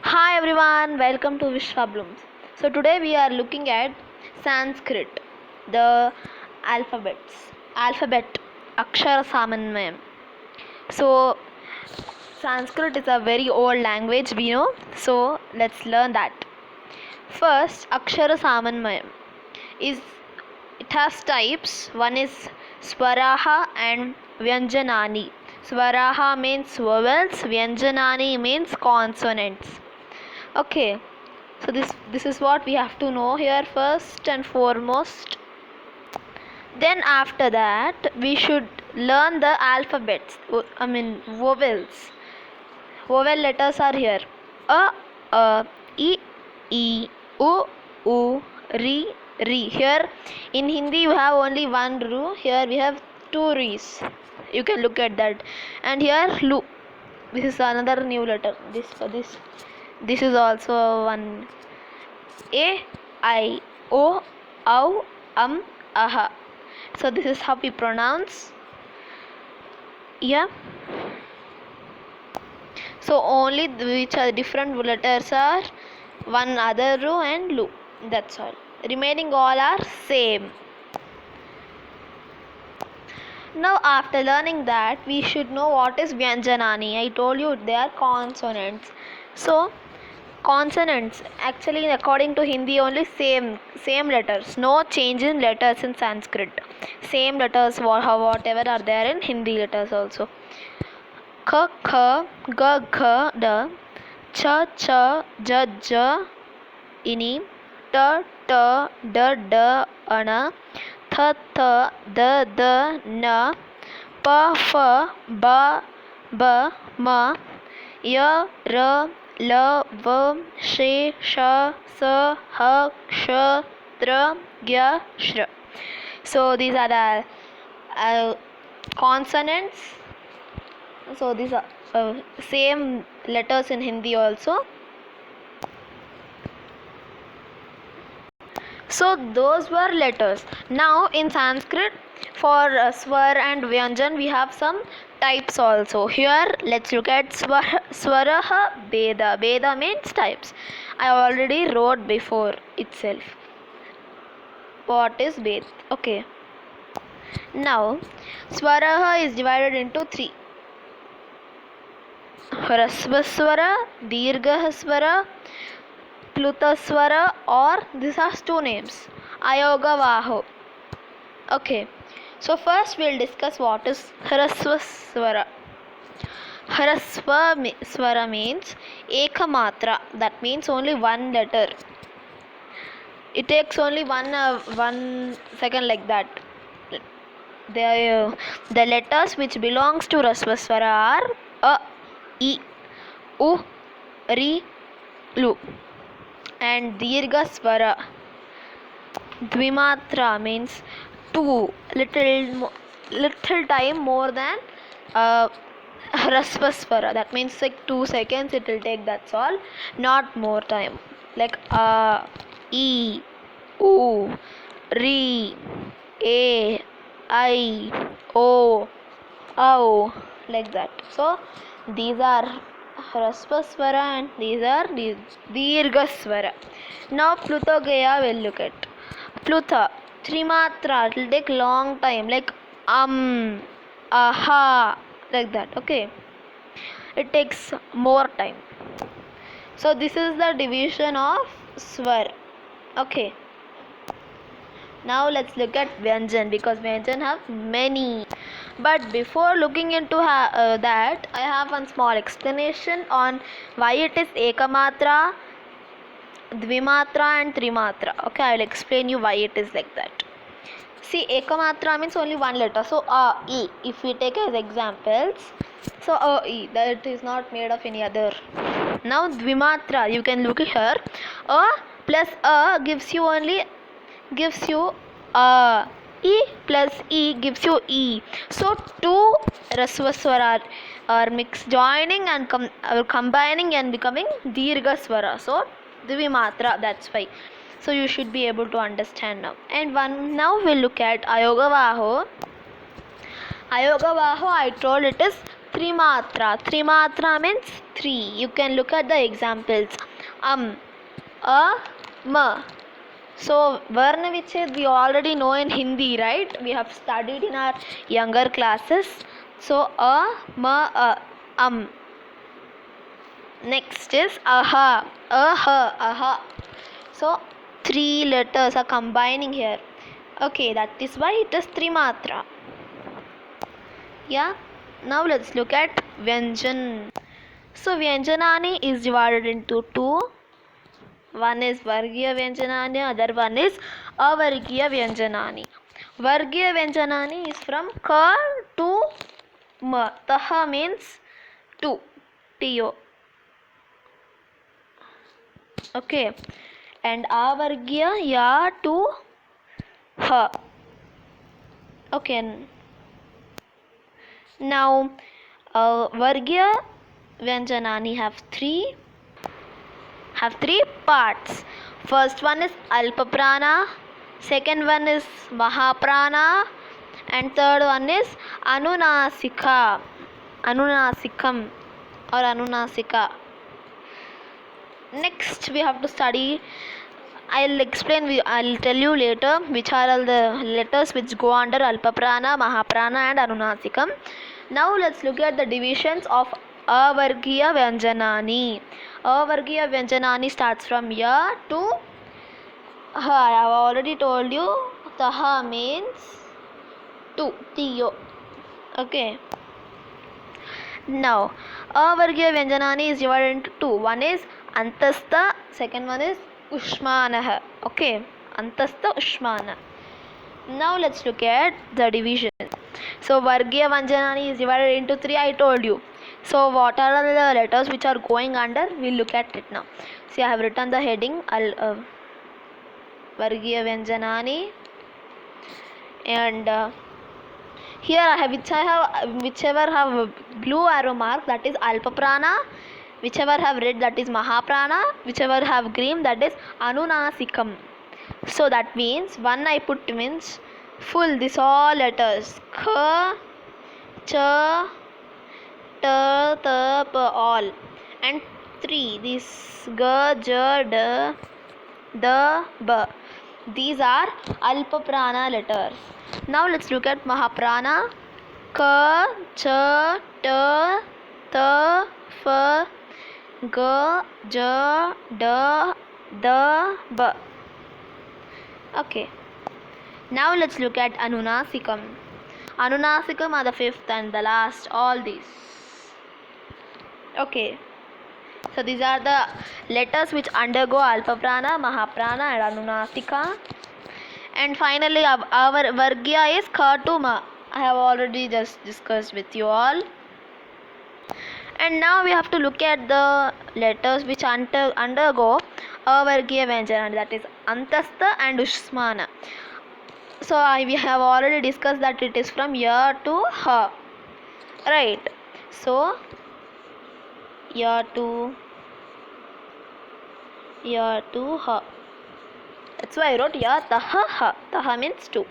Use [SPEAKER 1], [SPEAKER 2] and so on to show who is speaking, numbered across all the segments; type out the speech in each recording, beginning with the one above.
[SPEAKER 1] Hi everyone, welcome to Vishwa Blooms. So today we are looking at Sanskrit, the alphabet, Akshara Samanvayam. So Sanskrit is a very old language we know, so let's learn that. First, Akshara Samanvayam is it has types. One is Swaraha and Vyanjanani. Swaraha means vowels, Vyanjanani means consonants. Okay, so this is what we have to know here first and foremost. Then after that we should learn the alphabets, vowels. Vowel letters are here: a, e, u, ri, ri. Here in Hindi you have only one ru, here we have two ris. You can look at that. And here lu, this is another new letter. This is also one. A, I, O, au, aha. So this is how we pronounce. Yeah. So only which are different letters are one other ru and lu. That's all. Remaining all are same. Now after learning that, we should know what is Vyanjanani. I told you they are consonants. So consonants actually according to Hindi only same letters. No change in letters in Sanskrit. Same letters whatever are there in Hindi letters also. K, kh, g, gh, d, ch, ch, j, j, ini, t, t, d, d, ana, th, th, d, d, n, p, f, b, b, m, y, r, l, v, sh, sh, s, h, ksha, tra, gya, shra. So these are the consonants. So these are same letters in Hindi also. So those were letters. Now in Sanskrit for swar and vyanjan we have some types also. Here let's look at swaraha beda. Beda means types. I already wrote before itself. What is bed? Okay. Now swaraha is divided into three. Hrasvaswara, Dirghaswara, Plutaswara, or this has two names, Ayogavaho. Okay, so first we'll discuss what is Hrasvaswara. Hrasvaswara means Ekamatra, that means only one letter. It takes only one second like that. The letters which belongs to Hrasvaswara are A, I, U, Ri, Lu. And Dirghaswara, Dvimatra means two, little time more than Hrasvaswara. That means like 2 seconds it will take, that's all, not more time. Like I, U, Ri, A, I, O, Au, like that. So these are Hrasvaswara and these are Dirghaswara. Now Plutogaya we'll look at. Plutha, Trimatra, it will take long time, like aha, like that. Okay, it takes more time. So this is the division of swar. Okay. Now let's look at Vyanjan, because Vyanjan have many. But before looking into that, I have one small explanation on why it is Ekamatra, Dvimatra and Trimatra. Okay, I will explain you why it is like that. See, Ekamatra means only one letter. So E, if we take as examples, so E, that is not made of any other. Now Dvimatra, you can look here. A plus A gives you E plus E gives you E. So two Rasvaswara are mixed, joining and combining and becoming Dirghaswara. So Dvimatra, that's why. So you should be able to understand now. And now we'll look at Ayogavaho. Ayogavaho, I told it is Trimatra. Trimatra means three. You can look at the examples. A, ma. So Varna Vichhed we already know in Hindi, right? We have studied in our younger classes. So a, ma, a. Next is aha, aha. So three letters are combining here. Okay, that is why it is Trimatra. Yeah. Now let's look at Vyanjan. So Vyanjanani is divided into two. One is Vargiya Vyanjanani, other one is Avargiya Vyanjanani. Vargiya Vyanjanani is from Ka to Ma. Taha means two. T-O. Okay. And Avargiya Ya to Ha. Okay. Now Vargiya Vyanjanani have three parts. First one is Alpaprana, second one is Mahaprana, and third one is Anunasikam or Anunasika. Next we have to study. I'll tell you later which are all the letters which go under Alpaprana, Mahaprana and Anunasikam. Now let's look at the divisions of Avargiya Vyanjanani. Avargiya Vyanjanani starts from Ya to Ha. I have already told you Taha means two. T-O. Okay. Now Avargiya Vyanjanani is divided into two. One is Antastha, second one is Ushmanah. Okay. Antastha, Ushmana. Now let's look at the division. So Vargiya Vyanjanani is divided into three, I told you. So what are the letters which are going under? We'll look at it now. See, I have written the heading Vargiya Vyanjanani, and here I have whichever have blue arrow mark, that is Alpaprana, whichever have red, that is Mahaprana, whichever have green, that is Anunasikam. So that means one I put means full, this all letters K, Ch, T, T, P, all, and three, this G, J, D, D, B. These are Alpaprana letters. Now let's look at Mahaprana. K, Ch, T, T, F, G, J, D, D, B. Okay. Now let's look at Anunasikam. Anunasikam are the fifth and the last, all these. Okay. So these are the letters which undergo Alpaprana, Mahaprana and Anunasika. And finally our Vargiya is Ka to Ma. I have already just discussed with you all. And now we have to look at the letters which undergo Avargiya Vyanjanani, that is Antastha and Ushmana. So we have already discussed that it is from Ya to Ha, right? So Ya to Ha. That's why I wrote Ya Taha Ha. Taha means two.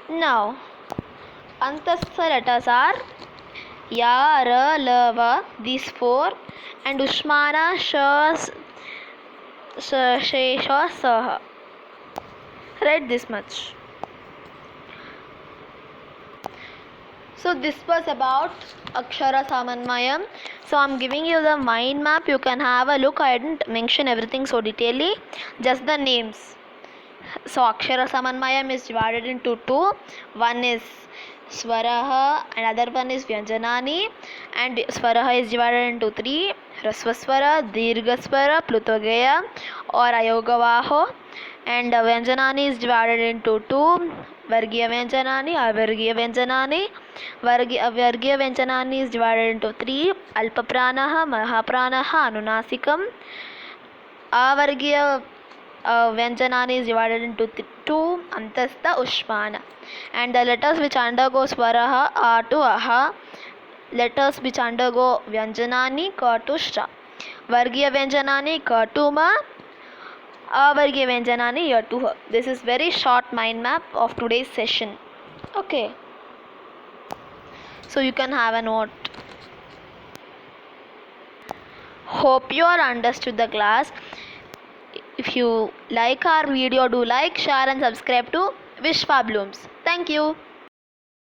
[SPEAKER 1] Now Antastha letters are Ya, Ra, La, Va, these four, and Ushmana, Sh, She, Sha, Saha. Write this much. So this was about Akshara Samanmayam. So I'm giving you the mind map. You can have a look. I didn't mention everything so detailedly, just the names. So Akshara Samanmayam is divided into two. One is Swaraha and other one is Vyanjanani, and Swaraha is divided into three: Rasvaswara, Dirghaswara, Plutogaya or Ayogavaho, and Vyanjanani is divided into two: Vargiya Vyanjanani, Avargiya Vyanjanani. Vargiya Vyanjanani is divided into three: Alpapranaha, Mahapranaha, Anunasikam. Avargiya Vyanjanani is divided into two: Antastha, Ushmana. And the letters which undergo Swaraha are to Aha. Letters which undergo Vyanjanani, Ka to Shra. Vargiya Vyanjanani, Ka to Ma. Avargiya Vyanjanani, Ya to Ha. This is very short mind map of today's session. Okay. So you can have a note. Hope you are understood the class. If you like our video, do like, share and subscribe to Vishwa Blooms. Thank you.